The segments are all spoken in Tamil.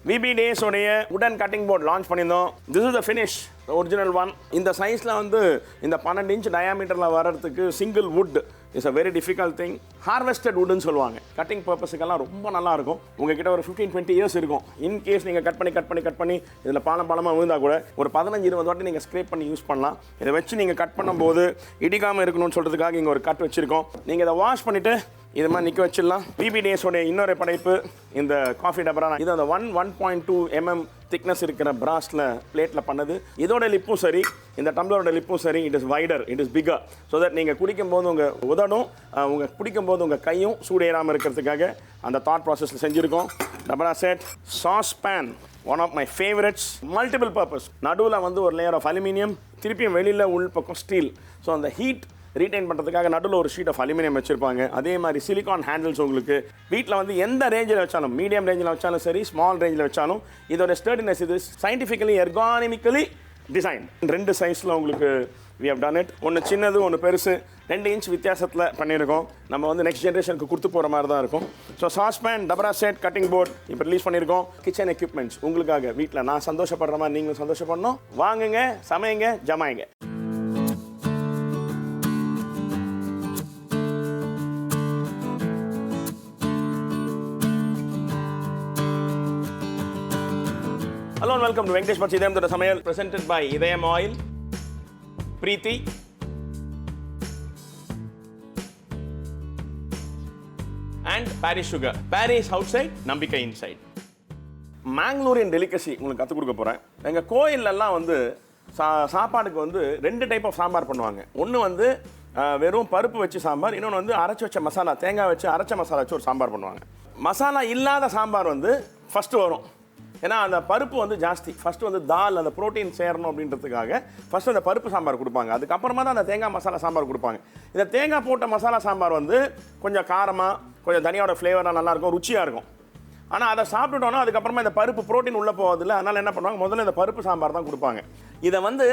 VB Days உடைய wooden cutting board launch பண்ணியிருந்தோம். This is the finish, the original one. இந்த சைஸில் வந்து இந்த 12 இன்ச் டயாமீட்டரில் வர்றதுக்கு single wood is a very difficult thing. Harvested woodன்னு சொல்லுவாங்க. கட்டிங் பர்பஸுக்கெல்லாம் ரொம்ப நல்லா இருக்கும். உங்ககிட்ட ஒரு 15-20 இயர்ஸ் இருக்கும். இன்கேஸ் நீங்கள் கட் பண்ணி இதில் பாலமாக விழுந்தால் கூட ஒரு 15-20 வாட்டி நீங்கள் ஸ்க்ரேப் பண்ணி யூஸ் பண்ணலாம். இதை வச்சு நீங்கள் கட் பண்ணும்போது இடிக்காமல் இருக்கணும்னு சொல்கிறதுக்காக இங்கே ஒரு கட் வச்சுருக்கோம். நீங்கள் இதை வாஷ் பண்ணிவிட்டு இது மாதிரி நிற்க வச்சிடலாம். VB Days உடைய இன்னொரு படைப்பு இந்த காஃபி டபரா. இது அந்த 1.2 mm திக்னஸ் இருக்கிற பிராஸில் பிளேட்டில் பண்ணது. இதோட லிப்பும் சரி, இந்த டம்ளரோட லிப்பும் சரி, it is wider, it is bigger. So that நீங்கள் குடிக்கும்போது உங்கள் உதடும் பிடிக்கும்போது உங்கள் கையும் சூடேறாமல் இருக்கிறதுக்காக அந்த தாட் ப்ராசஸில் செஞ்சுருக்கோம். Dabara set saucepan, one of my favourites. Multiple purpose. நடுவில் வந்து ஒரு லேயர் ஆஃப் அலுமினியம், திருப்பியும் வெளியில் உள் பக்கம் ஸ்டீல். ஸோ அந்த ஹீட் ரீட்டைன் பண்ணுறதுக்காக நடுவில் ஒரு ஷீட் ஆஃப் அலுமினியம் வச்சுருப்பாங்க. அதே மாதிரி சிலிகான் ஹேண்டில்ஸ். உங்களுக்கு வீட்டில் வந்து எந்த ரேஞ்சில் வச்சாலும், மீடியம் ரேஞ்சில் வச்சாலும் சரி, ஸ்மால் ரேஞ்சில் வச்சாலும் இதோட ஸ்டர்டினஸ் இது சயின்டிஃபிக்கலி எர்கானமிக்கலி டிசைன். 2 சைஸில் உங்களுக்கு we have done it. ஒன்று சின்னது, ஒன்று பெருசு, 2 இன்ச் வித்தியாசத்தில் பண்ணியிருக்கோம். நம்ம வந்து நெக்ஸ்ட் ஜென்ரேஷனுக்கு கொடுத்து போகிற மாதிரி தான் இருக்கும். So saucepan, dabara set, cutting board இப்போ ரிலீஸ் பண்ணியிருக்கோம். கிச்சன் எக்யூப்மெண்ட்ஸ் உங்களுக்காக. வீட்டில் நான் சந்தோஷப்படுற மாதிரி நீங்களும் சந்தோஷப்படணும். வாங்குங்க, சமையுங்க, ஜமாயுங்க. Hello and welcome to Venkatesh Pachi Idayam Thoda Samayal, presented by Idayam Oil, Preeti, and Paris Sugar. Paris outside, Nambika inside. Mangalorean delicacy உங்களுக்கு கற்றுக் கொடுக்க போகிறேன். எங்கள் கோயிலெல்லாம் வந்து சாப்பாடுக்கு வந்து 2 டைப் ஆஃப் சாம்பார் பண்ணுவாங்க. ஒன்று வந்து வெறும் பருப்பு வச்சு சாம்பார், இன்னொன்று வந்து அரைச்சி வச்ச மசாலா, தேங்காய் வச்சு அரைச்ச மசாலா வச்சு ஒரு சாம்பார் பண்ணுவாங்க. மசாலா இல்லாத சாம்பார் வந்து ஃபஸ்ட்டு வரும். ஏன்னா அந்த பருப்பு வந்து ஜாஸ்தி. ஃபஸ்ட்டு வந்து தால், அந்த ப்ரோட்டீன் சேரணும் அப்படின்றதுக்காக ஃபஸ்ட்டு அந்த பருப்பு சாம்பார் கொடுப்பாங்க. அதுக்கப்புறமா தான் அந்த தேங்காய் மசாலா சாம்பார் கொடுப்பாங்க. இந்த தேங்காய் போட்ட மசாலா சாம்பார் வந்து கொஞ்சம் காரமாக, கொஞ்சம் தனியோட ஃப்ளேவராக நல்லாயிருக்கும், ருச்சியாக இருக்கும். ஆனால் அதை சாப்பிட்டுட்டோன்னா அதுக்கப்புறமா இந்த பருப்பு ப்ரோட்டீன் உள்ளே போவதில்லை. அதனால் என்ன பண்ணுவாங்க, முதல்ல இந்த பருப்பு சாம்பார் தான் கொடுப்பாங்க. இதை வந்து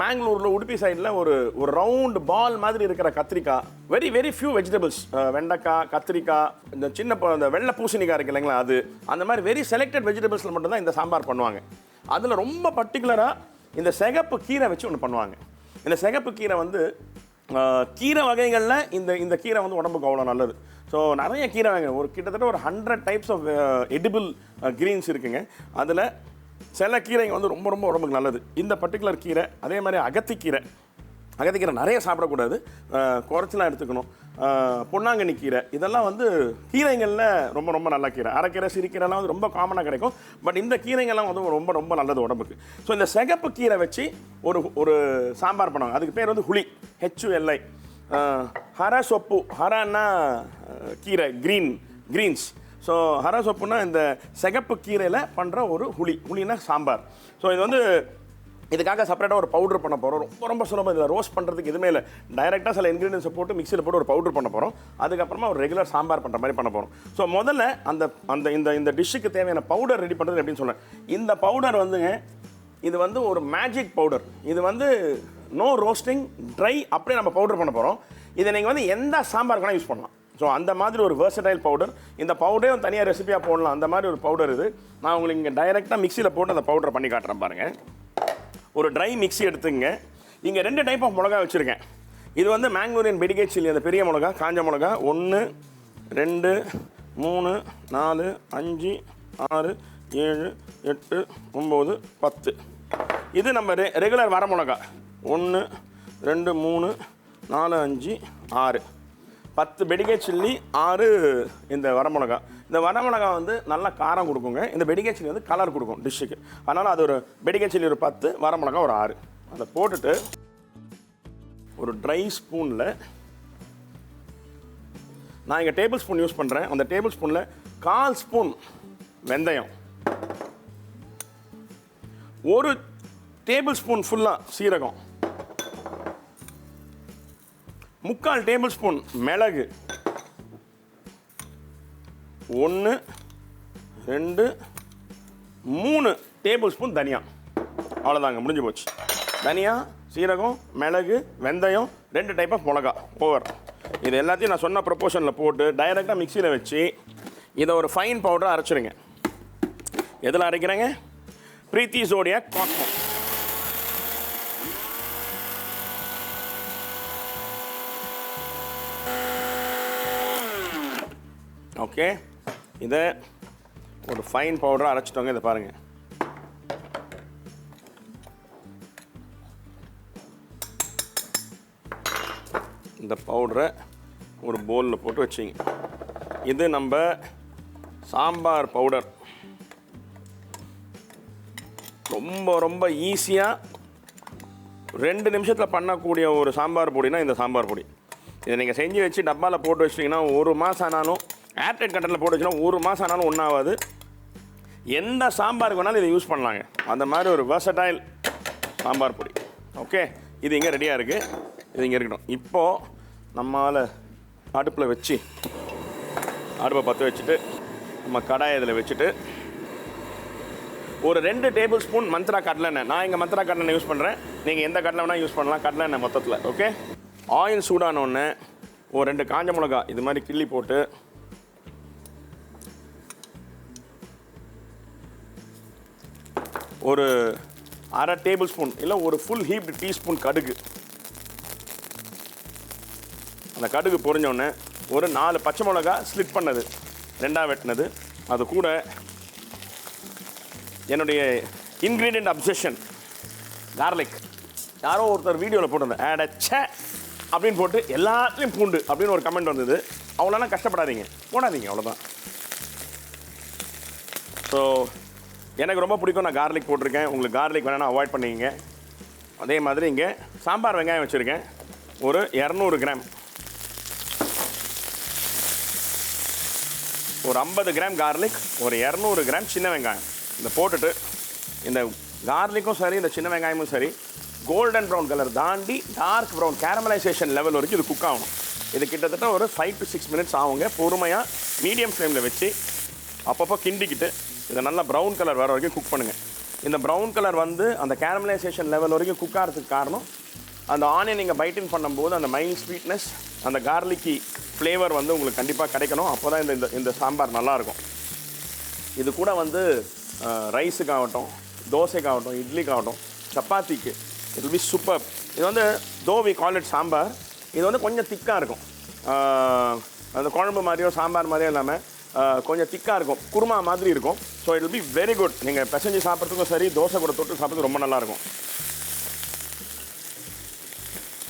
மேங்களூரில் உடுப்பி சைடில் ஒரு ரவுண்டு பால் மாதிரி இருக்கிற கத்திரிக்காய், வெரி ஃபியூ வெஜிடபிள்ஸ், வெண்டைக்காய், கத்திரிக்காய், இந்த சின்ன இந்த வெள்ளை பூசணிக்காய் இருக்கு இல்லைங்களா, அது அந்த மாதிரி வெரி செலக்டட் வெஜிடபிள்ஸில் மட்டும்தான் இந்த சாம்பார் பண்ணுவாங்க. அதில் ரொம்ப பர்டிகுலராக இந்த சிகப்பு கீரை வச்சு ஒன்று பண்ணுவாங்க. இந்த சிகப்பு கீரை வந்து கீரை வகைகளில் இந்த கீரை வந்து உடம்புக்கு அவ்வளோ நல்லது. ஸோ நிறைய கீரை வகை, ஒரு கிட்டத்தட்ட ஒரு 100 டைப்ஸ் ஆஃப் எடிபிள் கிரீன்ஸ் இருக்குங்க. அதில் சில கீரைங்க வந்து ரொம்ப உடம்புக்கு நல்லது. இந்த பர்டிகுலர் கீரை, அதே மாதிரி அகத்திக்கீரை நிறைய சாப்பிடக்கூடாது, குறைச்சலாம் எடுத்துக்கணும். பொன்னாங்கண்ணி கீரை, இதெல்லாம் வந்து கீரைங்களில் ரொம்ப நல்ல கீரை. அரைக்கீரை, சிறுக்கீரைலாம் வந்து ரொம்ப காமனாக கிடைக்கும். பட் இந்த கீரைங்கள்லாம் வந்து ரொம்ப நல்லது உடம்புக்கு. ஸோ இந்த சிகப்பு கீரை வச்சு ஒரு சாம்பார் பண்ணுவாங்க. அதுக்கு பேர் வந்து ஹுளி, HULI. ஹர சொப்பு, ஹரன்னா கீரை, கிரீன்ஸ். ஸோ ஹர சொப்புனா இந்த சிகப்பு கீரையில் பண்ணுற ஒரு ஹுளினா சாம்பார். ஸோ இது வந்து இதுக்காக செப்பரேட்டாக ஒரு பவுடர் பண்ண போகிறோம். ரொம்ப சுலபம். இதில் ரோஸ்ட் பண்ணுறதுக்கு எதுவுமே இல்லை. டைரெக்டாக சில இன்க்ரீடியன்ஸை போட்டு மிக்சியில் போட்டு ஒரு பவுடர் பண்ண போகிறோம். அதுக்கப்புறமா ஒரு ரெகுலர் சாம்பார் பண்ணுற மாதிரி பண்ண போகிறோம். ஸோ முதல்ல இந்த டிஷ்ஷுக்கு தேவையான பவுடர் ரெடி பண்ணுறது எப்படின்னு சொல்கிறேன். இந்த பவுடர் வந்துங்க, இது வந்து ஒரு மேஜிக் பவுடர். இது வந்து நோ ரோஸ்டிங், ட்ரை, அப்படியே நம்ம பவுடர் பண்ண போகிறோம். இதை நீங்கள் வந்து எந்த சாம்பாருக்கு வேணால் யூஸ் பண்ணலாம். ஸோ அந்த மாதிரி ஒரு வெர்சடைல் பவுடர். இந்த பவுடரே தனியாக ரெசிபியாக போடலாம். அந்த மாதிரி ஒரு பவுடர் இது. நான் உங்களுக்கு இங்கே டைரெக்டாக மிக்சியில் போட்டு அந்த பவுடரை பண்ணி காட்டுறேன் பாருங்கள். ஒரு ட்ரை மிக்ஸி எடுத்துங்க. இங்கே 2 டைப் ஆஃப் மிளகா வச்சுருக்கேன். இது வந்து மேங்களூரியன் பெடிகேட் சில்லி, அந்த பெரிய மிளகா, காஞ்ச மிளகா. 1 2 3 4 5 6 7 8 9 10. இது நம்ம ரெகுலர் வர மிளகா. 1 2 3 4 5 6 10 பெடிகேட் சில்லி, 6 இந்த வரமிளகா. இந்த வரமிளகா வந்து நல்ல காரம் கொடுக்குங்க. இந்த பெடிகேட் சில்லி வந்து கலர் கொடுக்கும் டிஷ்ஷுக்கு. அதனால் அது ஒரு பெடிகேட் சில்லி ஒரு 10, வரமிளகா ஒரு 6. அதை போட்டுட்டு ஒரு ட்ரை ஸ்பூனில், நான் இங்கே டேபிள் ஸ்பூன் யூஸ் பண்ணுறேன். அந்த டேபிள் ஸ்பூனில் 1/4 ஸ்பூன் வெந்தயம், 1 டேபிள் ஸ்பூன் ஃபுல்லாக சீரகம், 3/4 டேபிள் ஸ்பூன் மிளகு, 1 2 3 டேபிள் ஸ்பூன் தனியா. அவ்வளோதாங்க, முடிஞ்சு போச்சு. தனியா, சீரகம், மிளகு, வெந்தயம், 2 டைப் ஆஃப் மிளகா ஓவர். இது எல்லாத்தையும் நான் சொன்ன ப்ரொப்போர்ஷனில் போட்டு டைரெக்டாக மிக்சியில் வச்சு இதை ஒரு ஃபைன் பவுடராக அரைச்சிருங்க. எதில் அரைக்கிறேங்க? பிரீத்தி ஜோடியாக் காஸ்மோ. ஓகே, இதை ஒரு ஃபைன் பவுடராக அரைச்சிட்டோங்க. இதை பாருங்கள். இந்த பவுடரை ஒரு பவுலில் போட்டு வச்சிங்க. இது நம்ம சாம்பார் பவுடர். ரொம்ப ரொம்ப ஈஸியாக 2 நிமிஷத்தில் பண்ணக்கூடிய ஒரு சாம்பார் பொடினா இந்த சாம்பார் பொடி. இதை நீங்கள் செஞ்சு வச்சு டப்பாவில் போட்டு வச்சிட்டிங்கன்னா 1 மாதம் ஆனாலும், ஏர்டைட் கண்டெய்னரில் போட்டு வச்சிங்கன்னா 1 மாதம் ஆனாலும் ஒன்றாகாது. எந்த சாம்பாருக்கு வேணாலும் இதை யூஸ் பண்ணலாங்க. அந்த மாதிரி ஒரு வெர்சடைல் சாம்பார் பொடி. ஓகே, இது இங்கே ரெடியாக இருக்குது. இது இங்கே இருக்கட்டும். இப்போது நம்மளால் அடுப்பில் வச்சு அடுப்பை பற்ற வச்சுட்டு நம்ம கடாயை இதில் வச்சுட்டு ஒரு 2 டேபிள் ஸ்பூன் மந்த்ரா கடலெண்ணெய். நான் இங்கே மந்த்ரா கடலெண்ணெய் யூஸ் பண்ணுறேன். நீங்கள் எந்த கடலை வேணால் யூஸ் பண்ணலாம். கடலெண்ணெய் மொத்தத்தில். ஓகே, ஆயில் சூடானோடனே ஒரு 2 காஞ்ச மிளகா இது மாதிரி கிள்ளி போட்டு ஒரு அரை டேபிள் ஸ்பூன் இல்லை ஒரு ஃபுல் ஹீப்டு டீஸ்பூன் கடுகு. அந்த கடுகு பொரிஞ்சோடனே ஒரு 4 பச்சை மிளகா ஸ்லிட் பண்ணது 2ஆக வெட்டினது. அது கூட என்னுடைய இன்க்ரீடியன்ட் அப்சஷன் கார்லிக். யாரோ ஒருத்தர் வீடியோவில் போட்டிருந்தேன், ஆடச்சே அப்படின்னு போட்டு எல்லாத்துலேயும் பூண்டு அப்படின்னு ஒரு கமெண்ட் வந்தது. அவ்வளோலாம் கஷ்டப்படாதீங்க, போடாதீங்க, அவ்வளோதான். ஸோ எனக்கு ரொம்ப பிடிக்கும். நான் கார்லிக் போட்டிருக்கேன். உங்களுக்கு கார்லிக் வேணால் அவாய்ட் பண்ணிக்கிங்க. அதே மாதிரி இங்கே சாம்பார் வெங்காயம் வச்சுருக்கேன். ஒரு 200 கிராம், ஒரு 50 கிராம் கார்லிக், ஒரு 200 கிராம் சின்ன வெங்காயம். இதை போட்டுட்டு இந்த கார்லிக்கும் சரி இந்த சின்ன வெங்காயமும் சரி கோல்டன் ப்ரௌன் கலர் தாண்டி டார்க் ப்ரௌன் கேரமலைசேஷன் லெவல் வரைக்கும் இது குக் ஆகணும். இது கிட்டத்தட்ட ஒரு 5 to 6 மினிட்ஸ் ஆகுங்க. பொறுமையாக மீடியம் ஃப்ளேமில் வச்சு அப்பப்போ கிண்டிக்கிட்டு இதை நல்லா ப்ரௌன் கலர் வர வரைக்கும் குக் பண்ணுங்கள். இந்த ப்ரௌன் கலர் வந்து அந்த கேரமலைசேஷன் லெவல் வரைக்கும் குக் ஆகிறதுக்கு காரணம் அந்த ஆனியன் நீங்கள் பைட்டின் பண்ணும்போது அந்த மைல்ட் ஸ்வீட்னஸ், அந்த கார்லிக்கி ஃப்ளேவர் வந்து உங்களுக்கு கண்டிப்பாக கிடைக்கணும். அப்போ தான் இந்த இந்த சாம்பார் நல்லாயிருக்கும். இது கூட வந்து ரைஸுக்காகட்டும், தோசைக்காகட்டும், இட்லிக்காகட்டும், சப்பாத்திக்கு இட் வில் பி சூப்பர். இது வந்து though we call it sambar. இது வந்து கொஞ்சம் திக்காக இருக்கும். அந்த குழம்பு மாதிரியோ சாம்பார் மாதிரியோ இல்லாமல் கொஞ்சம் திக்காக இருக்கும், குருமா மாதிரி இருக்கும். So it will be very good. நீங்கள் பிசைஞ்சு சாப்பிட்றதுக்கும் சரி, தோசை கூட தொட்டு சாப்பிட்றதுக்கு ரொம்ப நல்லாயிருக்கும்.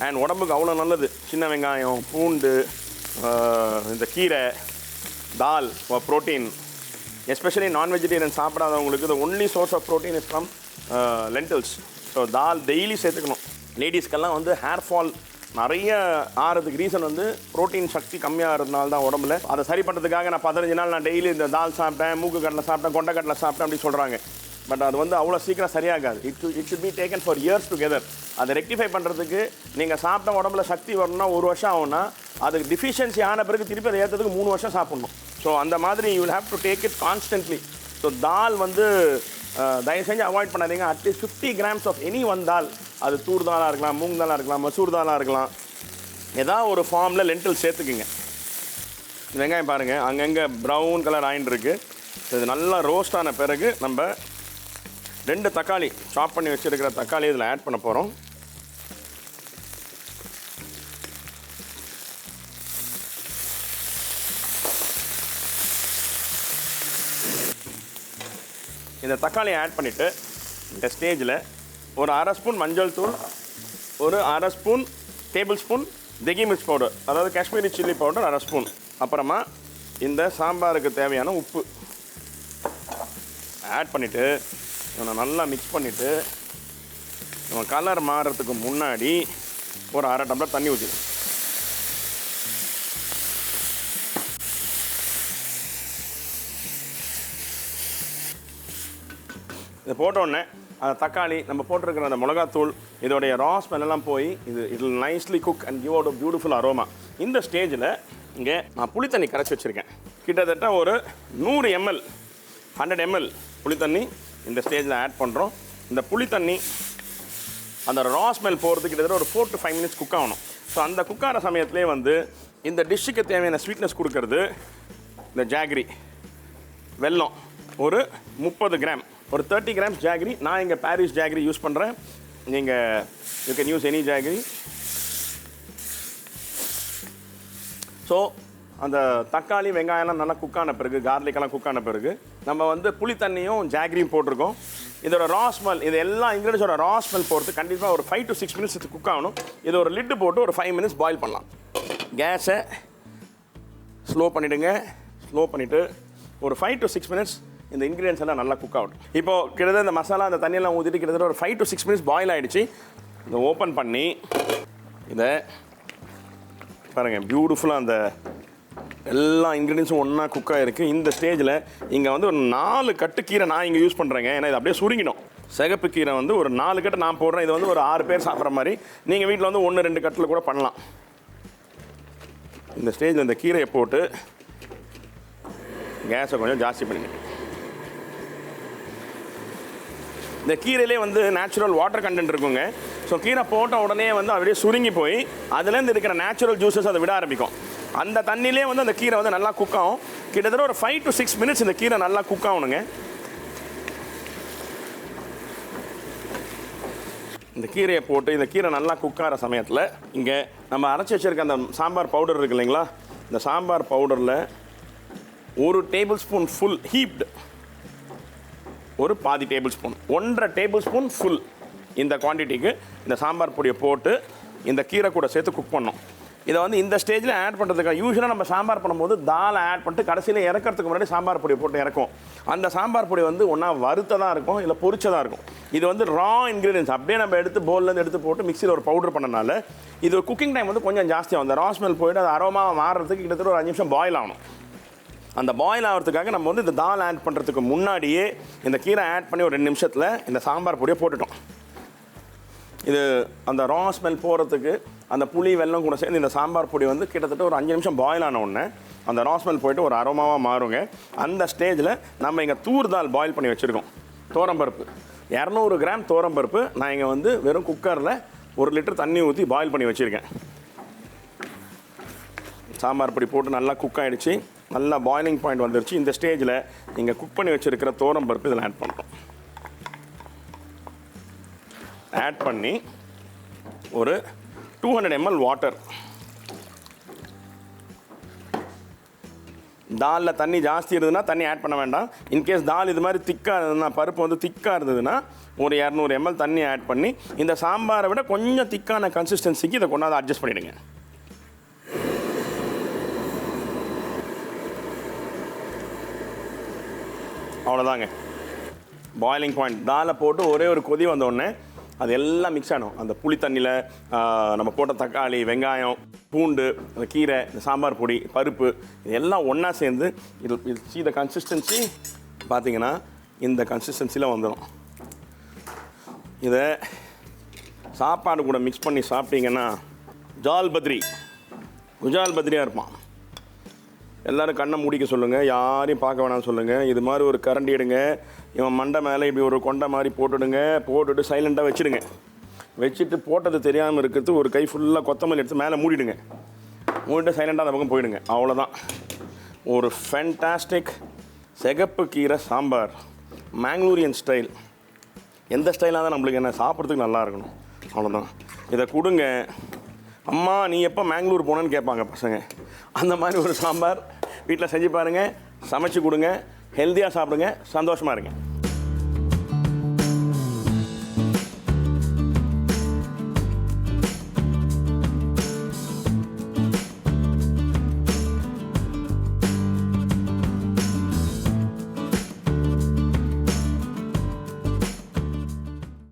அண்ட் உடம்புக்கு அவ்வளோ நல்லது. சின்ன வெங்காயம், பூண்டு, இந்த கீரை, தால் ப்ரோட்டீன். எஸ்பெஷலி நான்-வெஜிடேரியன் சாப்பிடாதவங்களுக்கு the only source of protein is from lentils. So தால் டெய்லி சேர்த்துக்கணும். லேடிஸ்க்கெல்லாம் வந்து ஹேர் ஃபால் நிறைய ஆகிறதுக்கு ரீசன் வந்து ப்ரோட்டீன் சக்தி கம்மியாக இருந்தனால தான் உடம்புல. அதை சரி பண்ணுறதுக்காக நான் 15 நாள் நான் டெய்லி இந்த தால் சாப்பிட்டேன், மூக்கு கடலை சாப்பிட்டேன், கொண்டை கடலை சாப்பிட்டேன் அப்படி சொல்கிறாங்க. பட் அது வந்து அவ்வளோ சீக்கிரம் சரியாகாது. It should be taken for years together. அதை ரெக்டிஃபை பண்ணுறதுக்கு நீங்கள் சாப்பிட்ட உடம்புல சக்தி வரணும்னா 1 வருஷம் ஆகும்னா, அதுக்கு டிஃபிஷியன்சி ஆன பிறகு திருப்பி அதை ஏற்றதுக்கு 3 வருஷம் சாப்பிட்ணும். ஸோ அந்த மாதிரி you will have to take it constantly. So தால் வந்து தயவு செஞ்சு அவாய்ட் பண்ணாதீங்க. At least 50 grams of any one தால். அது தூர் தாலாக இருக்கலாம், மூங் தாலாக இருக்கலாம், மசூர் தாலாக இருக்கலாம். ஏதாவது ஒரு ஃபார்மில் லென்டில் சேர்த்துக்குங்க. வெங்காயம் பாருங்கள் அங்கங்கே ப்ரௌன் கலர் ஆயின்னு இருக்குது. இது நல்லா ரோஸ்ட் ஆன பிறகு நம்ம 2 தக்காளி சாப் பண்ணி வச்சுருக்கிற தக்காளி இதில் ஆட் பண்ண போகிறோம். இந்த தக்காளியை ஆட் பண்ணிவிட்டு இந்த ஸ்டேஜில் ஒரு 1/2 ஸ்பூன் மஞ்சள் தூள், ஒரு 1/2 spoon table spoon Degi Mirch powder, அதாவது காஷ்மீரி சில்லி பவுடர் 1/2 ஸ்பூன், அப்புறமா இந்த சாம்பாருக்கு தேவையான உப்பு ஆட் பண்ணிவிட்டு இவனை நல்லா மிக்ஸ் பண்ணிவிட்டு இவன் கலர் மாறுறதுக்கு முன்னாடி ஒரு 1/2 டம்ளர் தண்ணி ஊற்றிடும். இதை போட்டோடனே அந்த தக்காளி நம்ம போட்டிருக்கிற அந்த மிளகாத்தூள் இதோடைய ரா ஸ்மெல்லாம் போய் it will nicely cook and give out a beautiful aroma. இந்த ஸ்டேஜில் இங்கே நான் புளித்தண்ணி கரைச்சி வச்சுருக்கேன். கிட்டத்தட்ட ஒரு 100 ml 100 ml புளித்தண்ணி இந்த ஸ்டேஜில் ஆட் பண்ணுறோம். இந்த புளித்தண்ணி அந்த ரா ஸ்மெல் போகிறதுக்கு கிட்டத்தட்ட ஒரு 4 to 5 minutes குக் ஆகணும். ஸோ அந்த குக்கார சமயத்திலே வந்து இந்த டிஷ்ஷுக்கு தேவையான ஸ்வீட்னஸ் கொடுக்கறது இந்த ஜாகரி, வெல்லம் ஒரு 30 கிராம், ஒரு 30 கிராம்ஸ் ஜாகரி. நான் இங்கே பாரிஸ் ஜாகரி யூஸ் பண்ணுறேன். நீங்கள் you can use any jaggery. So அந்த தக்காளி வெங்காயம்லாம் நல்லா குக்கான பிறகு, கார்லிக்கெல்லாம் குக்கான பிறகு நம்ம வந்து புளி தண்ணியும் ஜாகரியும் போட்டிருக்கோம். இதோட ரா ஸ்மெல், இது எல்லா இன்க்ரீடியன்ஸோட ரா ஸ்மெல் போகிறது கண்டிப்பாக ஒரு 5 to 6 minutes இது குக் ஆகணும். இது ஒரு லிட்டு போட்டு ஒரு 5 minutes பாயில் பண்ணலாம். கேஸை ஸ்லோ பண்ணிவிடுங்க. ஸ்லோ பண்ணிவிட்டு ஒரு 5 to 6 minutes இந்த இன்க்ரீடியன்ஸ் எல்லாம் நல்லா குக் ஆகட்டும். இப்போது கிட்டத்தட்ட இந்த மசாலா அந்த தண்ணியெல்லாம் ஊற்றிட்டு கிட்டத்தட்ட ஒரு 5 to 6 minutes பாயில் ஆகிடுச்சு. இதை ஓப்பன் பண்ணி இதை பாருங்கள், பியூட்டிஃபுல்லாக அந்த எல்லா இன்க்ரீடியன்ஸும் ஒன்றா குக் ஆகிருக்கு. இந்த ஸ்டேஜில் இங்கே வந்து ஒரு 4 கட்டு கீரை நான் இங்கே யூஸ் பண்ணுறேங்க. ஏன்னா இது அப்படியே சுருங்கிடும். சிகப்பு கீரை வந்து ஒரு 4 கட்டு நான் போடுறேன். இது வந்து ஒரு 6 பேர் சாப்பிட்ற மாதிரி. நீங்கள் வீட்டில் வந்து 1-2 கட்டில் கூட பண்ணலாம். இந்த ஸ்டேஜில் இந்த கீரையை போட்டு கேஸை கொஞ்சம் ஜாஸ்தி பண்ணிங்க. இந்த கீரையிலே வந்து நேச்சுரல் வாட்டர் கண்டென்ட் இருக்குங்க. ஸோ கீரை போட்ட உடனே வந்து அப்படியே சுருங்கி போய் அதுலேருந்து இருக்கிற நேச்சுரல் ஜூஸஸ் அதை விட ஆரம்பிக்கும். அந்த தண்ணியிலே வந்து அந்த கீரை வந்து நல்லா குக் ஆகும். கிட்டத்தட்ட ஒரு 5 to 6 minutes இந்த கீரை நல்லா குக் ஆகணுங்க. இந்த கீரையை போட்டு இந்த கீரை நல்லா குக் ஆகிற சமயத்தில் இங்கே நம்ம அரைச்சி வச்சுருக்க அந்த சாம்பார் பவுடர் இருக்குது இல்லைங்களா, இந்த சாம்பார் பவுடரில் 1 டேபிள் ஸ்பூன் ஃபுல் ஹீப்டு, ஒரு பாதி tablespoon, 1.5 tablespoon full இந்த குவான்டிட்டிக்கு இந்த சாம்பார் பொடியை போட்டு இந்த கீரை கூட சேர்த்து குக் பண்ணோம். இதை வந்து இந்த ஸ்டேஜில் ஆட் பண்ணுறதுக்காக யூஸ்வலாக நம்ம சாம்பார் பண்ணும்போது தாலை ஆட் பண்ணிட்டு கடைசியில் இறக்கிறதுக்கு முன்னாடி சாம்பார் பொடியை போட்டு இறக்கும். அந்த சாம்பார் பொடி வந்து ஒன்றா வறுத்ததாக இருக்கும், இல்லை பொரிச்சதாக இருக்கும். இது வந்து ரா இன்க்ரீடியன்ஸ் அப்படியே நம்ம எடுத்து பவுல்லேருந்து எடுத்து போட்டு மிக்சியில் ஒரு பவுடர் பண்ணனால இது குக்கிங் டைம் வந்து கொஞ்சம் ஜாஸ்தியாகும். அந்த ரா ஸ்மெல் போய்ட்டு அது அரோமாவை மாறுறதுக்கு கிட்டத்தட்ட ஒரு 5 நிமிஷம் பாயில் ஆகணும். அந்த பாயில் ஆகிறதுக்காக நம்ம வந்து இந்த தால் ஆட் பண்ணுறதுக்கு முன்னாடியே இந்த கீரை ஆட் பண்ணி ஒரு 2 நிமிஷத்தில் இந்த சாம்பார் பொடியை போட்டுட்டோம். இது அந்த ரா ஸ்மெல் போகிறதுக்கு அந்த புளி வெல்லம் கூட சேர்ந்து இந்த சாம்பார் பொடி வந்து கிட்டத்தட்ட ஒரு 5 நிமிஷம் பாயில் ஆன உடனே அந்த ரா ஸ்மெல் போய்ட்டு ஒரு அரோமாவாக மாறுங்க. அந்த ஸ்டேஜில் நம்ம இங்கே தூர் தால் பாயில் பண்ணி வச்சுருக்கோம். தோரம்பருப்பு 200 கிராம் தோரம்பருப்பு நான் இங்கே வந்து வெறும் குக்கரில் 1 லிட்டர் தண்ணி ஊற்றி பாயில் பண்ணி வச்சுருக்கேன். சாம்பார் பொடி போட்டு நல்லா குக் ஆகிடுச்சு, நல்லா பாயிலிங் பாயிண்ட் வந்துருச்சு. இந்த ஸ்டேஜில் நீங்கள் குக் பண்ணி வச்சுருக்கிற தோரம்பருப்பு இதில் ஆட் பண்ணுறோம். ஆட் பண்ணி ஒரு 200 ml வாட்டர். தாலில் தண்ணி ஜாஸ்தி இருந்ததுன்னா தண்ணி ஆட் பண்ண வேண்டாம். இன்கேஸ் தால் இது மாதிரி திக்காக இருந்ததுன்னா, பருப்பு வந்து திக்காக இருந்ததுன்னா ஒரு 200 ml தண்ணி ஆட் பண்ணி இந்த சாம்பாரை விட கொஞ்சம் திக்கான கன்சிஸ்டன்சிக்கு இதை கொண்டாந்து அட்ஜஸ்ட் பண்ணிவிடுங்க. அவ்வளோதாங்க பாயிலிங் பாயிண்ட். தாலை போட்டு ஒரே ஒரு கொதி வந்தோடனே அது எல்லாம் மிக்ஸ் ஆகிடும். அந்த புளி தண்ணியில் நம்ம போட்ட தக்காளி, வெங்காயம், பூண்டு, அந்த கீரை, இந்த சாம்பார் பொடி, பருப்பு, இது எல்லாம் ஒன்றா சேர்ந்து இது இந்த கன்சிஸ்டன்சி பார்த்திங்கன்னா இந்த கன்சிஸ்டன்சியில் வந்துடும். இதை சாப்பாடு கூட மிக்ஸ் பண்ணி சாப்பிட்டீங்கன்னா ஜால் பத்ரி, குஜால் பத்ரியாக இருப்பான். எல்லோரும் கண்ணை மூடிக்க சொல்லுங்கள், யாரையும் பார்க்க வேணாம்னு சொல்லுங்கள். இது மாதிரி ஒரு கரண்டி எடுங்க, இவன் மண்டை மேலே இப்படி ஒரு கொண்டை மாதிரி போட்டுடுங்க. போட்டுட்டு சைலண்ட்டாக வச்சுடுங்க. வச்சுட்டு போட்டது தெரியாமல் இருக்கிறது ஒரு கை ஃபுல்லாக கொத்தமல்லி எடுத்து மேலே மூடிடுங்க. மூடிட்டு சைலண்ட்டாக அந்த பக்கம் போயிடுங்க. அவ்வளோதான். ஒரு ஃபேண்டாஸ்டிக் சிகப்பு கீரை சாம்பார், மேங்களூரியன் ஸ்டைல். எந்த ஸ்டைலாக தான் நம்மளுக்கு என்ன சாப்பிட்றதுக்கு நல்லா இருக்கணும். அவ்வளோதான். இதை கொடுங்க. அம்மா நீ எப்போ மேங்களூர் போனேன்னு கேட்பாங்க பசங்க. அந்த மாதிரி ஒரு சாம்பார் வீட்டில் செஞ்சு பாருங்கள், சமைச்சு கொடுங்க, ஹெல்த்தியாக சாப்பிடுங்க, சந்தோஷமாக இருங்க.